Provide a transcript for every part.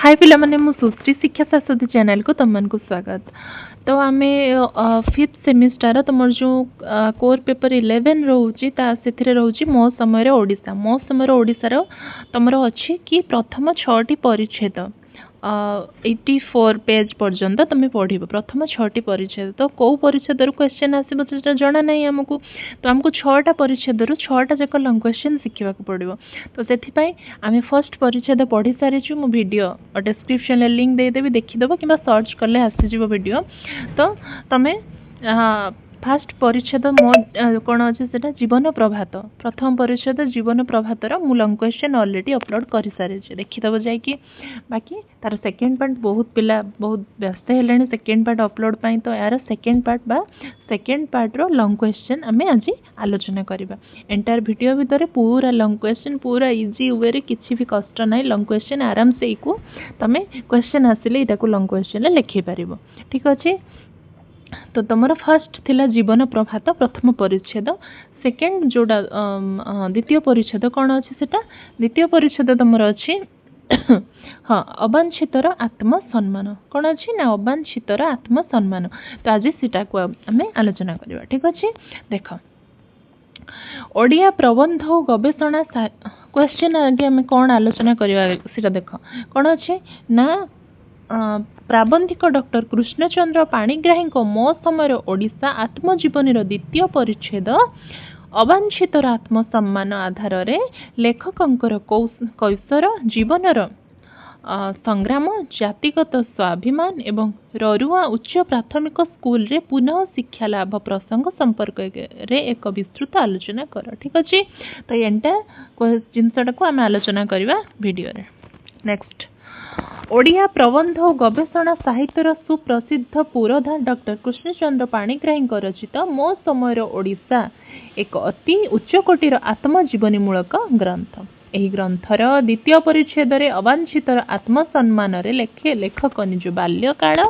हाय पिला माने मु सुश्री शिक्षा शाश्वती चैनल को तुमको स्वागत। तो आम 5th सेमिस्टर तुम जो कोर पेपर 11 रोचे रोचे मो समय ओडिशार तुम अच्छी कि प्रथम 6टी परिच्छेद 84 पेज पर्यंत तुम पढ़ प्रथम 6टी परिच्छेद। तो कौ परिच्छेद क्वेश्चन आसो जना ना आमको, तो आमको 6टा परिच्छेद 6टा जाक लंग क्वेश्चन शिखा पड़ो। तो से आम फर्स्ट परिच्छेद पढ़ी सारी मु वीडियो डिस्क्रिप्शन लिंक देदेवी देखीदेव कि सर्च कले आसीज वीडियो। तो तुम्हें फास्ट परिच्छेद मो कौन अच्छे से जीवन प्रभात प्रथम परिच्छेद जीवन प्रभातर मु लंग क्वेश्चन ऑलरेडी अपलोड कर सारी देखीदेव जाकि। बाकी तार सेकेंड पार्ट बहुत पिला बहुत व्यस्त है सेकेंड पार्ट अपलोड पाई, तो यार सेकेंड पार्ट बा सेकेंड पार्ट रो लंग क्वेश्चन आम आज आलोचना करवा। एंटायर वीडियो भितर पूरा लंग क्वेश्चन पूरा इजी वे रे किसी भी कष्ट ना लंग क्वेश्चन आराम से तुम क्वेश्चन आसिले यहाँ लंग क्वेश्चन लिखि पार। ठीक अच्छे। तो तुम फर्स्ट थिला जीवन प्रभात प्रथम परिच्छेद, सेकेंड जोड़ा द्वितीय परिच्छेद कौन अच्छे से द्वितीय परिच्छेद तुम अच्छी हाँ अवांछितर आत्मसम्मान कौन अच्छी ना अवांछितर आत्मसम्मान। तो आज सीटा को आम आलोचना करवा। ठीक अच्छे। देख ओडिया प्रबंध और गवेषणा क्वेश्चन आगे आम कौन आलोचना करवा देख कौन अच्छे ना प्राबंधिक डॉक्टर कृष्णचंद्र पाणिग्राही मो समय ओडिशा आत्मजीवनी द्वितीय परिच्छेद अवांछितर आत्मसम्मान आधार रे लेखकंकर कैशोर जीवनर संग्राम जातिगत स्वाभिमान एवं ररुआ उच्च प्राथमिक स्कूल रे पुनः शिक्षा लाभ प्रसंग संपर्क रे एक विस्तृत आलोचना कर। ठीक अच्छे। तो एंटा जिनसटा को आम आलोचना करवा वीडियो रे। नेक्स्ट ओडिया प्रबंध और गवेषणा साहित्यर सुप्रसिद्ध पुरोधा डॉक्टर कृष्णचंद्र पाणिग्राही रचित मो समय ओडिशा एक अति उच्चकोटीर आत्मजीवनीमूलक ग्रंथ। यही ग्रंथर द्वितीय परिच्छेद अवांछितर आत्मसम्मान लेखे लेखक निज बाल्यकाल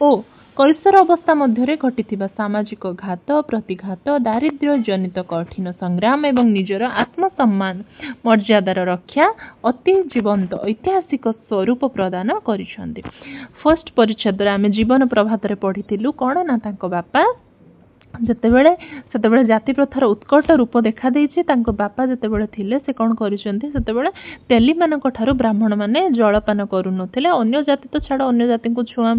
और कैशोर अवस्था मध्य घटी सामाजिक घात प्रतिघात दारिद्र्य जनित कठिन संग्राम एवं निजर आत्मसम्मान मर्यादार रक्षा अति जीवंत ऐतिहासिक स्वरूप प्रदान करिसेंती। फर्स्ट परिच्छेद आम जीवन प्रभात पढ़ी कौन ना बापा जितेबाला जाति प्रथार उत्कट रूप देखा देछि बापा जितेबाला थिले से कौन करिसेंती तेली मानक ठारू ब्राह्मण माने जलपान करू नथिले। अन्य जाति तो छाड़ अन्य जाति को छुआ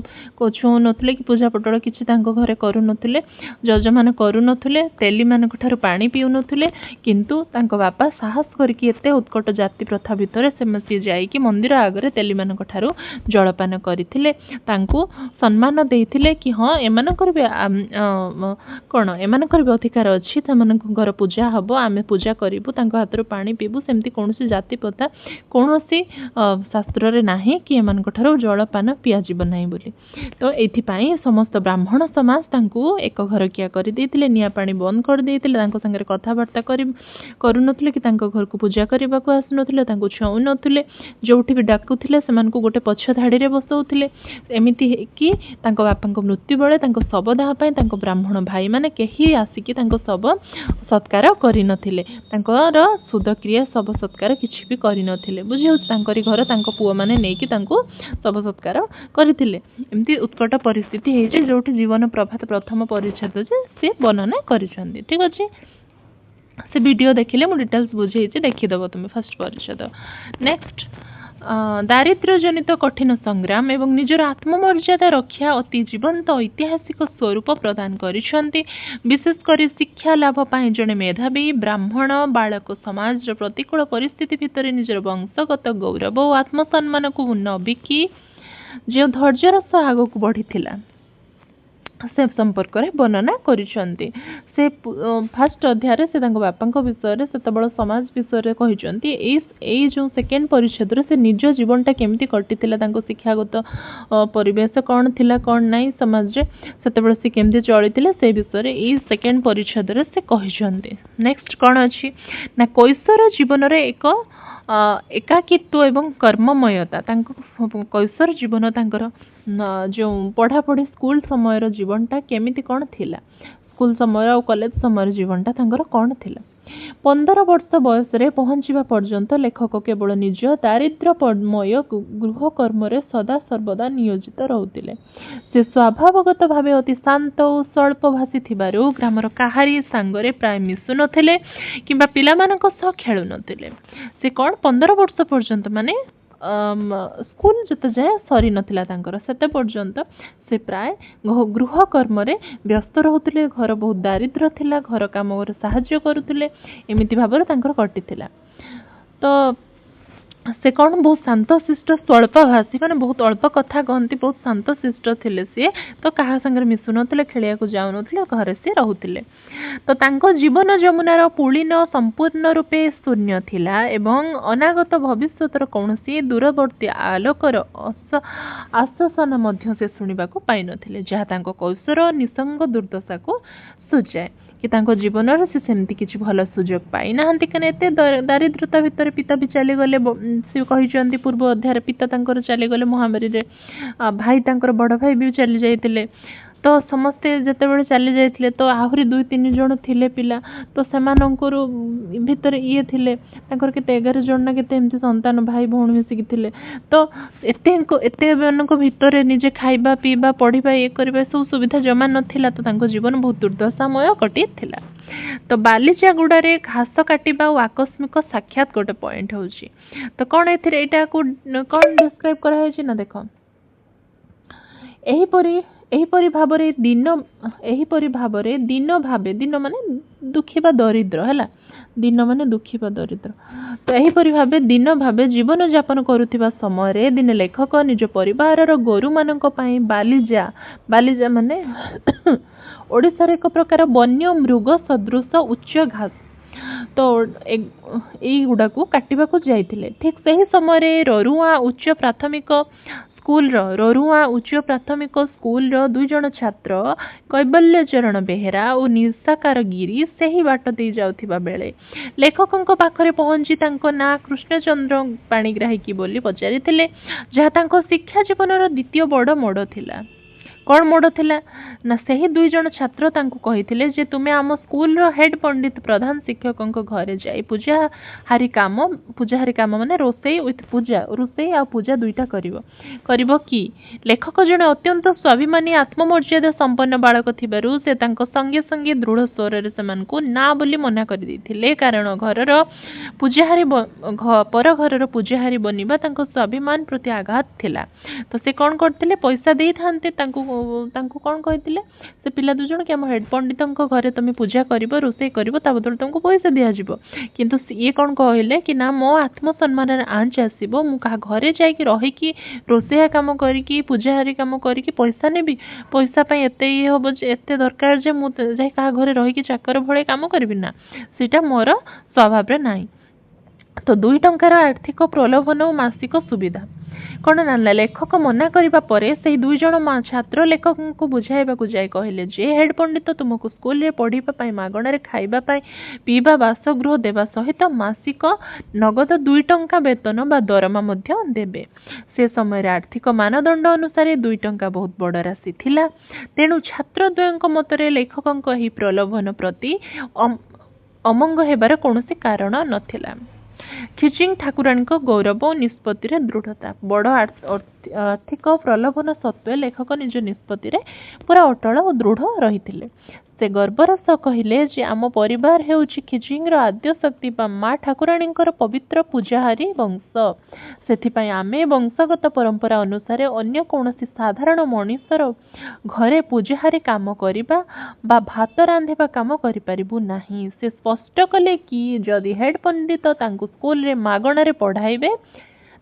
नथिले कि पूजा पटल किछि तांको घरे करू नथिले, जजमान करू नथिले, तेली मानक ठारू पानी पिउ नथिले। किंतु तांको बापा साहस करके एते उत्कट जाति प्रथा भितर से जाइकी मंदिर आगरे तेली मानक ठारू जलपान करथिले, तांको सम्मान देइथिले कि हाँ एमानकर भी कौन एमानकर भी अधिकार अच्छी घर पूजा हम आम पूजा करूँ हाथ पानी पीबू सेमती कौन जाति प्रथा कौन शास्त्र रे नाही कि एमान जलपान पियाजिब नाही बोली। तो ये समस्त ब्राह्मण समाज तांको एक घर किया कर देइतिले, निया पानी बंद कर देइतिले, तांको संगे कथबार्ता करू नथिले कि तांको घर को पूजा करने को आसु नथिले, तांको छुऊ नथिले, जोठी भी डाकुथिले सेमानकु गोटे पछ धाड़ी रे बसौथिले। एमिति कि तांको बापांको मृत्यु बेले तांको शवदाह पई तांको ब्राह्मण भाई माने केही आसिकी तांको शव सत्कार करि नथिले, तांकर सुदक्रिया शव सत्कार किछि भी करि नथिले। बुझियो तांकरी घर तांको पुओ माने नेकी तांको शव सत्कार करथिले। एमती उत्कट परिस्थिति हे जे जोठी जीवन प्रभात प्रथम परिच्छेद जे से वर्णना करिसंती। ठीक अछि। से वीडियो देखिले मु डिटेल्स बुझे देखीदेव तुम फर्स्ट परिच्छेद। नेक्स्ट दारिद्र्य जनित कठिन संग्राम एवं निजर आत्ममर्यादा रक्षा अति जीवंत ऐतिहासिक स्वरूप प्रदान करिसेंती। विशेषकर शिक्षा लाभ पाई जड़े मेधावी ब्राह्मण बालक समाज प्रतिकूल परिस्थिति भितर निजर वंशगत गौरव और आत्मसम्मान को न बिकी जो धैर्यर सह आगक बढ़ी से संपर्क में वर्णना करिसेंती। से फास्ट अध्याय से बापा विषय से समाज विषय कही जो सेकेंड परिच्छेद से निज जीवनटा केमती कटी शिक्षागत परिवेश कौन थिला कौन नाई समाज रे से केमती चली से विषय ये सेकेंड परिच्छेद से कही। नेक्स्ट कौन अच्छी ना कैशोर जीवन रे एक एकाकित्व एवं कर्ममयता कैशोर जीवन तांकर जो पढ़ापढ़ी स्कूल समय जीवनटा केमिति कौन थिला, स्कूल समय और कॉलेज समय जीवनटा तांकर कौन थिला 15 ବର୍ଷ ବୟସରେ ପହଞ୍ଚିବା ପର୍ଯ୍ୟନ୍ତ ଲେଖକ କେବଳ ନିଜ ଦାରିଦ୍ର୍ୟମୟ ଗୃହ କର୍ମରେ ସଦାସର୍ବଦା ନିୟୋଜିତ ରହୁଥିଲେ। ସେ ସ୍ୱଭାବଗତ ଭାବେ ଅତି ଶାନ୍ତ ଓ ସ୍ୱଳ୍ପଭାଷୀ ଥିବାରୁ ଗ୍ରାମର କାହାରି ସାଙ୍ଗରେ ପ୍ରାୟ ମିଶୁନଥିଲେ କିମ୍ବା ପିଲାମାନଙ୍କ ସହ ଖେଳୁନଥିଲେ। ସେ କ'ଣ 15 ବର୍ଷ ପର୍ଯ୍ୟନ୍ତ ମାନେ ସ୍କୁଲ ଯେତେ ଯାଏ ସରି ନଥିଲା ତାଙ୍କର ସେତେ ପର୍ଯ୍ୟନ୍ତ ସେ ପ୍ରାୟ ଗୃହ କର୍ମରେ ବ୍ୟସ୍ତ ରହୁଥିଲେ। ଘର ବହୁତ ଦାରିଦ୍ର୍ୟ ଥିଲା, ଘର କାମରେ ସାହାଯ୍ୟ କରୁଥିଲେ, ଏମିତି ଭାବରେ ତାଙ୍କର କଟିଥିଲା। ତ ସେ କ'ଣ ବହୁତ ଶାନ୍ତଶିଷ୍ଟ ସ୍ୱଳ୍ପଭାଷୀ, ମାନେ ବହୁତ ଅଳ୍ପ କଥା କହନ୍ତି, ବହୁତ ଶାନ୍ତଶିଷ୍ଟ ଥିଲେ ସିଏ। ତ କାହା ସାଙ୍ଗରେ ମିଶୁନଥିଲେ, ଖେଳିବାକୁ ଯାଉନଥିଲେ, ଘରେ ସିଏ ରହୁଥିଲେ। ତ ତାଙ୍କ ଜୀବନ ଯମୁନାର ପୁଳିନ ସମ୍ପୂର୍ଣ୍ଣ ରୂପେ ଶୂନ୍ୟ ଥିଲା ଏବଂ ଅନାଗତ ଭବିଷ୍ୟତର କୌଣସି ଦୂରବର୍ତ୍ତୀ ଆଲୋକର ଆଶ୍ୱାସନା ମଧ୍ୟ ସେ ଶୁଣିବାକୁ ପାଇନଥିଲେ, ଯାହା ତାଙ୍କ କୌଶଳ ନିଃସଙ୍ଗ ଦୁର୍ଦ୍ଦଶାକୁ ସୂଚାଏ କି ତାଙ୍କ ଜୀବନରେ ସେ ସେମିତି କିଛି ଭଲ ସୁଯୋଗ ପାଇନାହାନ୍ତି। କାରଣ ଏତେ ଦାରିଦ୍ର୍ୟତା ଭିତରେ ପିତା ବି ଚାଲିଗଲେ। ସେ କହିଛନ୍ତି ପୂର୍ବ ଅଧ୍ୟାୟରେ ପିତା ତାଙ୍କର ଚାଲିଗଲେ ମହାମାରୀରେ, ଭାଇ ତାଙ୍କର ବଡ଼ ଭାଇ ବି ଚାଲି ଯାଇଥିଲେ। ତ ସମସ୍ତେ ଯେତେବେଳେ ଚାଲି ଯାଇଥିଲେ ତ ଆହୁରି 2-3 ଜଣ ଥିଲେ ପିଲା। ତ ସେମାନଙ୍କର ଭିତରେ ଇଏ ଥିଲେ ତାଙ୍କର କେତେ 11 ଜଣ ନା କେତେ ଏମିତି ସନ୍ତାନ, ଭାଇ ଭଉଣୀ ମିଶିକି ଥିଲେ। ତ ଏତେମାନଙ୍କ ଭିତରେ ନିଜେ ଖାଇବା ପିଇବା ପଢ଼ିବା ଇଏ କରିବା ସବୁ ସୁବିଧା ଜମା ନଥିଲା। ତ ତାଙ୍କ ଜୀବନ ବହୁତ ଦୁର୍ଦ୍ଦଶାମୟ କଟିଥିଲା। ତ ବାଲିଚାଗୁଡ଼ାରେ ଘାସ କାଟିବା ଓ ଆକସ୍ମିକ ସାକ୍ଷାତ ଗୋଟେ ପଏଣ୍ଟ ହେଉଛି। ତ କ'ଣ ଏଥିରେ ଏଇଟାକୁ କ'ଣ ଡିସ୍କ୍ରାଇବ୍ କରାହେଇଛି ନା ଦେଖ, ଏହିପରି ଭାବରେ ଦିନ ମାନେ ଦୁଃଖୀ ବା ଦରିଦ୍ର ହେଲା, ଦିନ ମାନେ ଦୁଃଖୀ ବା ଦରିଦ୍ର। ତ ଏହିପରି ଭାବେ ଦିନ ଭାବେ ଜୀବନ ଯାପନ କରୁଥିବା ସମୟରେ ଦିନେ ଲେଖକ ନିଜ ପରିବାରର ଗୋରୁମାନଙ୍କ ପାଇଁ ବାଲିଜା ମାନେ ଓଡ଼ିଶାର ଏକ ପ୍ରକାର ବନ୍ୟ ମୃଗ ସଦୃଶ ଉଚ୍ଚ ଘାସ, ତ ଏଇଗୁଡ଼ାକୁ କାଟିବାକୁ ଯାଇଥିଲେ। ଠିକ୍ ସେହି ସମୟରେ ରରୁଆଁ ଉଚ୍ଚ ପ୍ରାଥମିକ ସ୍କୁଲର 2 ଜଣ ଛାତ୍ର କୈବଲ୍ୟଚରଣ ବେହେରା ଓ ନିଶାକାର ଗିରି ସେହି ବାଟ ଦେଇ ଯାଉଥିବା ବେଳେ ଲେଖକଙ୍କ ପାଖରେ ପହଞ୍ଚି ତାଙ୍କ ନାଁ କୃଷ୍ଣଚନ୍ଦ୍ର ପାଣିଗ୍ରାହୀ ବୋଲି ପଚାରିଥିଲେ, ଯାହା ତାଙ୍କ ଶିକ୍ଷା ଜୀବନର ଦ୍ୱିତୀୟ ବଡ଼ ମୋଡ଼ ଥିଲା। କ'ଣ ମୋଡ଼ ଥିଲା ନା ସେହି 2 ଜଣ ଛାତ୍ର ତାଙ୍କୁ କହିଥିଲେ ଯେ ତୁମେ ଆମ ସ୍କୁଲର ହେଡ୍ ପଣ୍ଡିତ ପ୍ରଧାନ ଶିକ୍ଷକଙ୍କ ଘରେ ଯାଇ ପୂଜାହାରୀ କାମ ମାନେ ରୋଷେଇ ଆଉ ପୂଜା ଦୁଇଟା କରିବ କି? ଲେଖକ ଜଣେ ଅତ୍ୟନ୍ତ ସ୍ୱାଭିମାନୀ ଆତ୍ମମର୍ଯ୍ୟାଦା ସମ୍ପନ୍ନ ବାଳକ ଥିବାରୁ ସେ ତାଙ୍କ ସଙ୍ଗେ ସଙ୍ଗେ ଦୃଢ଼ ସ୍ୱରରେ ସେମାନଙ୍କୁ ନା ବୋଲି ମନା କରିଦେଇଥିଲେ, କାରଣ ପର ଘରର ପୂଜାହାରୀ ବନିବା ତାଙ୍କ ସ୍ୱାଭିମାନ ପ୍ରତି ଆଘାତ ଥିଲା। ତ ସେ କ'ଣ କରିଥିଲେ, ପଇସା ଦେଇଥାନ୍ତେ ତାଙ୍କୁ କ'ଣ କହିଥିଲେ, ସେ ପିଲା 2 ଜଣ କି ଆମ ହେଡ୍ ପଣ୍ଡିତଙ୍କ ଘରେ ତମେ ପୂଜା କରିବ, ରୋଷେଇ କରିବ, ତା ବଦଳରେ ତମକୁ ପଇସା ଦିଆଯିବ। କିନ୍ତୁ ଇଏ କ'ଣ କହିଲେ କି ନା ମୋ ଆତ୍ମସମ୍ମାନରେ ଆଞ୍ଚ ଆସିବ, ମୁଁ କାହା ଘରେ ଯାଇକି ରହିକି ରୋଷେଇଆ କାମ କରିକି ପୂଜାହାରୀ କାମ କରିକି ପଇସା ନେବି, ପଇସା ପାଇଁ ଏତେ ଇଏ ହବ ଯେ ଏତେ ଦରକାର ଯେ ମୁଁ ଯାଇ କାହା ଘରେ ରହିକି ଚାକର ଭଳି କାମ କରିବି ନା, ସେଇଟା ମୋର ସ୍ୱଭାବରେ ନାହିଁ। ତ 2 ଟଙ୍କାର ଆର୍ଥିକ ପ୍ରଲୋଭନ ଓ ମାସିକ ସୁବିଧା କ'ଣ ନା ଲେଖକ ମନା କରିବା ପରେ ସେହି 2 ଜଣ ଛାତ୍ର ଲେଖକଙ୍କୁ ବୁଝାଇବାକୁ ଯାଇ କହିଲେ ଯେ ହେଡ୍ ପଣ୍ଡିତ ତୁମକୁ ସ୍କୁଲରେ ପଢ଼ିବା ପାଇଁ ମାଗଣାରେ ଖାଇବା ପାଇଁ ପିଇବା ବାସଗୃହ ଦେବା ସହିତ ମାସିକ ନଗଦ 2 ଟଙ୍କା ବେତନ ବା ଦରମା ମଧ୍ୟ ଦେବେ। ସେ ସମୟରେ ଆର୍ଥିକ ମାନଦଣ୍ଡ ଅନୁସାରେ 2 ଟଙ୍କା ବହୁତ ବଡ଼ ରାଶି ଥିଲା। ତେଣୁ ଛାତ୍ରଦ୍ୱୟଙ୍କ ମତରେ ଲେଖକଙ୍କ ଏହି ପ୍ରଲୋଭନ ପ୍ରତି ଅମଙ୍ଗ ହେବାର କୌଣସି କାରଣ ନଥିଲା। ଖିଚିଂ ଠାକୁରାଣୀଙ୍କ ଗୌରବ ଓ ନିଷ୍ପତ୍ତିରେ ଦୃଢ଼ତା। ବଡ଼ ଆର୍ଥିକ ପ୍ରଲୋଭନ ସତ୍ତ୍ୱେ ଲେଖକ ନିଜ ନିଷ୍ପତ୍ତିରେ ପୁରା ଅଟଳ ଓ ଦୃଢ଼ ରହିଥିଲେ। ସେ ଗର୍ବର ସହ କହିଲେ ଯେ ଆମ ପରିବାର ହେଉଛି ଖିଚିଂର ଆଦ୍ୟଶକ୍ତି ବା ମା ଠାକୁରାଣୀଙ୍କର ପବିତ୍ର ପୂଜାହାରୀ ବଂଶ। ସେଥିପାଇଁ ଆମେ ବଂଶଗତ ପରମ୍ପରା ଅନୁସାରେ ଅନ୍ୟ କୌଣସି ସାଧାରଣ ମଣିଷର ଘରେ ପୂଜାହାରୀ କାମ କରିବା ବା ଭାତ ରାନ୍ଧିବା କାମ କରିପାରିବୁ ନାହିଁ। ସେ ସ୍ପଷ୍ଟ କଲେ କି ଯଦି ହେଡ୍ ପଣ୍ଡିତ ତାଙ୍କୁ ସ୍କୁଲରେ ମାଗଣାରେ ପଢ଼ାଇବେ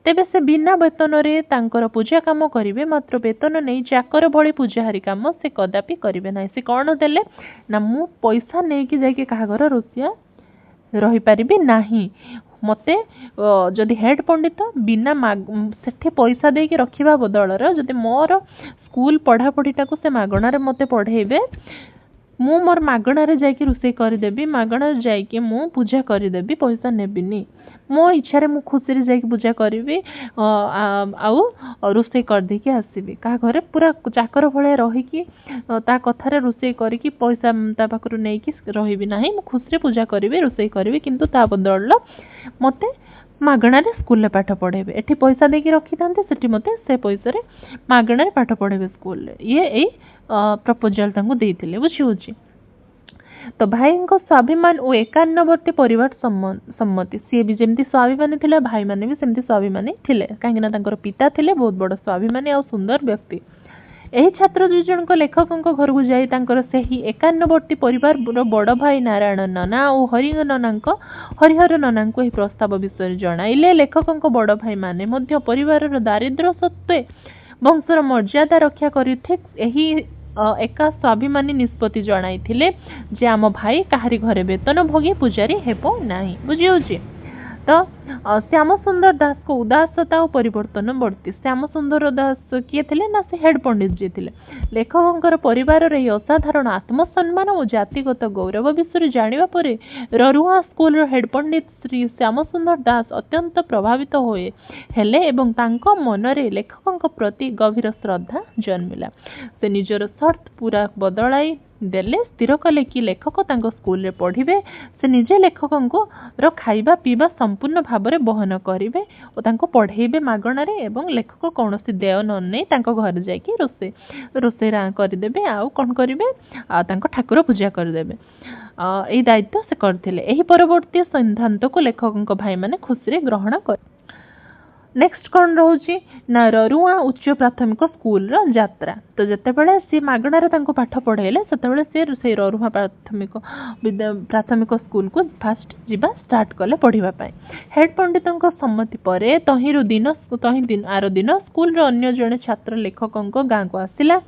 ତେବେ ସେ ବିନା ବେତନରେ ତାଙ୍କର ପୂଜା କାମ କରିବେ, ମାତ୍ର ବେତନ ନେଇ ଚାକର ଭଳି ପୂଜାହାରୀ କାମ ସେ କଦାପି କରିବେ ନାହିଁ। ସେ କ'ଣ ଦେଲେ ନା ମୁଁ ପଇସା ନେଇକି ଯାଇକି କାହା ଘର ରୋଷିଆ ରହିପାରିବି ନାହିଁ। ମୋତେ ଯଦି ହେଡ୍ ପଣ୍ଡିତ ବିନା ସେଠି ପଇସା ଦେଇକି ରଖିବା ବଦଳରେ ଯଦି ମୋର ସ୍କୁଲ ପଢ଼ାପଢ଼ିଟାକୁ ସେ ମାଗଣାରେ ମୋତେ ପଢ଼େଇବେ, ମୁଁ ମୋର ମାଗଣାରେ ଯାଇକି ରୋଷେଇ କରିଦେବି, ମାଗଣାରେ ଯାଇକି ମୁଁ ପୂଜା କରିଦେବି, ପଇସା ନେବିନି। मो इच्छा मु खुशी रे जाई पूजा करी आउ रोषे कर दे के आसीबी का घरे पूरा चाकर भले रही कि ता कथारे रोषे करी कि पैसा ता पाखरु नै कि रहिबी नाही मु खुशी रे पूजा करी रोषे करी किंतु ता बदल मते मागणार स्कूल पाठ पढ़ेबे एठी पैसा देकी रखी थांते सेठी मते से पैसा रे मागणार पाठ पढ़ेबे स्कूल ये ए प्रपोजल तांको देइथिले बुझी होची। तो भाई स्वाभिमान और एकान्नवर्ती परिवार सम्मति सी भी जमी स्वाभिमानी थिले भाई माने भी सेमती स्वाभिमानी थिले कहीं पिता थिले बहुत बड़ स्वाभिमानी और सुंदर व्यक्ति। एही छात्र दुई जन लेखकों घर को जाई सही 51 परिवार बड़ भाई नारायण नना और हरिहर नना को यह प्रस्ताव विषय जणाइले। लेखकों बड़ भाई माने मध्य परिवार दारिद्र्य सत्वे वंशर मर्यादा रक्षा करी एका स्वाभिमानी निष्पत्ति जणाइथिले जे आम भाई काहारी घरे वेतन भोगी पूजारी हेबो नाही बुझी होची। तो श्याम सुंदर दास को उदासता और परिवर्तन बढ़ती। श्याम सुंदर दास किए थे ना से हेड पंडित जी थे। लेखकों परिवार रे असाधारण आत्मसम्मान और जातिगत गौरव विषय जानिबा परे ररुआ स्कूल हेड पंडित श्री श्याम सुंदर दास अत्यंत प्रभावित होए हेले एवं तांको मनरे लेखकों प्रति गभीर श्रद्धा जन्मिला। से निजर शर्त पूरा बदलाई देले स्थिर कले कि लेखक तांको स्कूल रे पढ़िबे से निजे लेखकों को खाइबा पीबा संपूर्ण भाव में बहन करेंगे और तांको पढ़ेबे मागण एवं लेखक कौन देय न नहीं तांको घर जाकि रोषे करदेबे आउ कौन करेंगे तांको ठाकुर पूजा करदेबे यही दायित्व से करथिले। एही परवर्ती सिद्धांत को लेखकों भाई माने खुशी रे ग्रहण कर। नेक्स्ट कौन रोचे ना ररुआ उच्च प्राथमिक स्कूल रो यात्रा। तो जिते बड़े सी मागणार तांको पाठ पढ़ेले सेते से ररुआ प्राथमिक स्कूल को फास्ट जीवा स्टार्ट कले पढ़िबा पाई। हेड पंडितों सम्मति परे तही दिन आर दिन स्कूल रो अन्य जने छात्र लेखकों गाँ को आसिला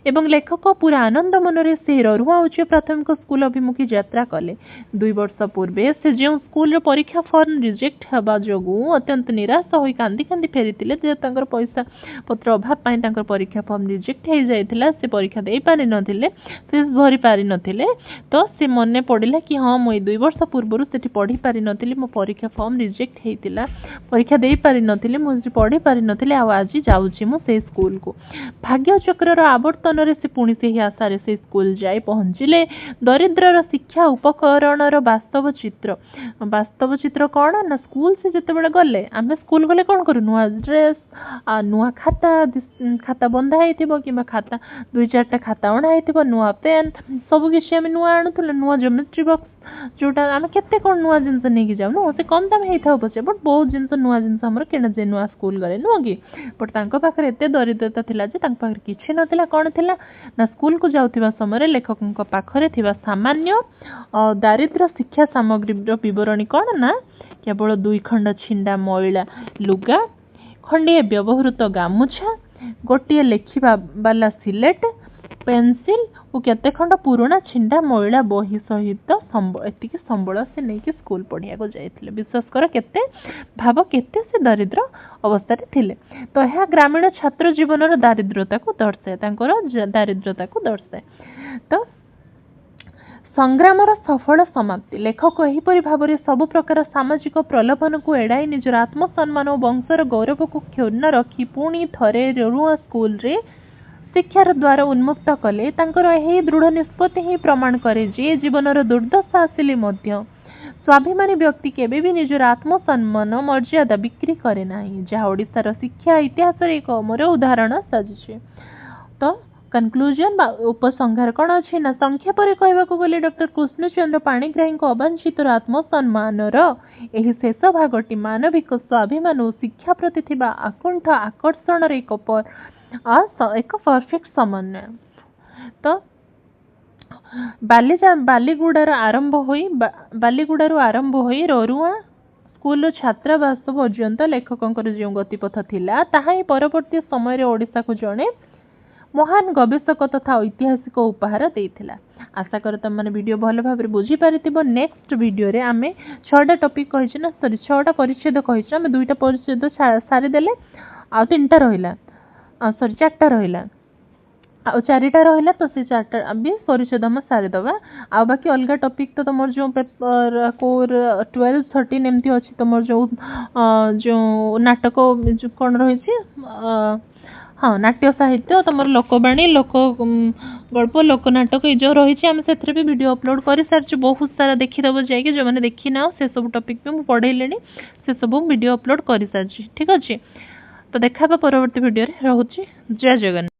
एवं लेखक पूरा आनंद मनरे से ररुआ उच्च प्राथमिक स्कूल अभिमुखी यात्रा कले। 2 वर्ष पूर्वे से जो स्कूल परीक्षा फॉर्म रिजेक्ट हवा जोगु अत्यंत निराश होई कांदी कांदी फेरीतिले जे तांकर पैसा पत्र अभाव पाई तांकर परीक्षा फॉर्म रिजेक्ट हे जाइथिला। से परीक्षा देई पारि नथिले फीस भरी पारि नथिले। तो से मने पड़िला कि हां मु 2 वर्ष पूर्व सेठी पढ़ी पारि नथिली मो परीक्षा फॉर्म रिजेक्ट हेतिला परीक्षा देई पारि नथिले मु पढ़ी पारि नथिले आ आज जाउची मु से स्कूल को। भाग्य चक्र आवर्तन से पुणी से ही आशा से स्कूल जाए पहुंचले। दरिद्र शिक्षा उपकरण वास्तव चित्र कौन ना स्कूल से जिते बड़े गले आम स्कूल गले कौन करूँ नुआ ड्रेस नुआ खाता बंधा हो कि खाता 2-4टा खाता अणा हो नुआ पेन सब किसी आम नुआ आणुले नुआ ज्योमेट्री बॉक्स जोटा आम केते कौन नुआ जिनस नहीं जाऊँ से कम दाम होता पचे बट बहुत जिनस नुआ जिनस आम किणा जाए नुआ स्कूल गले नुह कि बट पाखे एत दरिद्रता थिला जे पाखे किछि नथिला कौन थिला ना स्कूल को जाउथिबा समय लेखकों पाखरे थिबा सामान्य दारिद्र्य शिक्षा सामग्री विवरणी कौन ना केवल 2 खंड छिंडा मैला लुगा खंडे व्यवहृत गामुछा गोटे लेखिबा वाला सिलेट पेंसिल और केते खंड पुराना छिंडा मैला बही सहित एतिक संबल से नहीं कि स्कूल पढ़िया को जाइथिले। विश्वास कर केते भाव केते से दरिद्र अवस्था थिले। तो यह ग्रामीण छात्र जीवन दारिद्रता को दर्शाए दारिद्रता को दर्शाए। तो संग्रामर सफल समाप्ति लेखक एहीपरि भाव में सब प्रकार सामाजिक प्रलोभन को एड़ाई निजर आत्मसम्मान और वंशर गौरव को क्षुण्ण रखी पुणी थरे ररुआ स्कूल रे शिक्षार द्वारा उन्मुक्त कले। तांकर एही दृढ़ निष्पत्ति ही प्रमाण करे जे जीवनर दुर्दशा आसिले मध्य स्वाभिमानी व्यक्ति केबे भी निजर आत्मसम्मान मर्यादा बिक्री करे नाही जहाँ ओडिशार शिक्षा इतिहास एक अमर उदाहरण साजिछे। तो कनक्लूजन उपसंहार कौन अच्छी ना संक्षेप कहवाक गले डॉक्टर कृष्णचंद्र पाणिग्राही अवांछित आत्मसम्मान यही शेष भागटी मानविक स्वाभिमान और शिक्षा प्रति थिबा आकुंठ आकर्षण एक परफेक्ट समन्वय। तो बालीगुड़ार आरंभ होई ररुआ स्कूल छात्रावास पर्यंत लेखकों जो गतिपथ थिला ताहा ही परवर्ती समय ओडिशा को जड़े महान गवेषक तथा ऐतिहासिक उपहार देइथिला। आशा कर तुम मैंने वीडियो भल भाव बुझी पारिथिबो। नेक्स्ट वीडियो रे आमे 6टा टॉपिक कहिछ ना सॉरी 6टा परिच्छेद कहिछ आमे 2टा परिच्छेद सारी देले आ 3टा रहिला सॉरी 4टा रहिला ଆଉ ଚାରିଟା ରହିଲା ତ ସେ ଚାରିଟା ବି ପରିଚ୍ଛେଦ ଆମେ ସାରିଦେବା। ଆଉ ବାକି ଅଲଗା ଟପିକ୍ ତ ତମର ଯେଉଁ ପେପର କୋର୍ 12, 13 ଏମିତି ଅଛି ତମର ଯେଉଁ ନାଟକ ଯେଉଁ କ'ଣ ରହିଛି ହଁ ନାଟ୍ୟ ସାହିତ୍ୟ ତମର ଲୋକବାଣୀ ଗଳ୍ପ ଲୋକନାଟକ ଏଇ ଯେଉଁ ରହିଛି ଆମେ ସେଥିରେ ବି ଭିଡ଼ିଓ ଅପଲୋଡ଼ କରିସାରିଛୁ ବହୁତ ସାରା। ଦେଖିଦେବ ଯାଇକି, ଯେଉଁମାନେ ଦେଖିନାও ସେସବୁ ଟପିକ୍ ବି ମୁଁ ପଢ଼େଇଲିଣି, ସେସବୁ ଭିଡ଼ିଓ ଅପଲୋଡ଼ କରିସାରିଛି। ଠିକ୍ ଅଛି, ତ ଦେଖା ହେବା ପରବର୍ତ୍ତୀ ଭିଡ଼ିଓରେ। ରହୁଛି, ଜୟ ଜଗନ୍ନାଥ।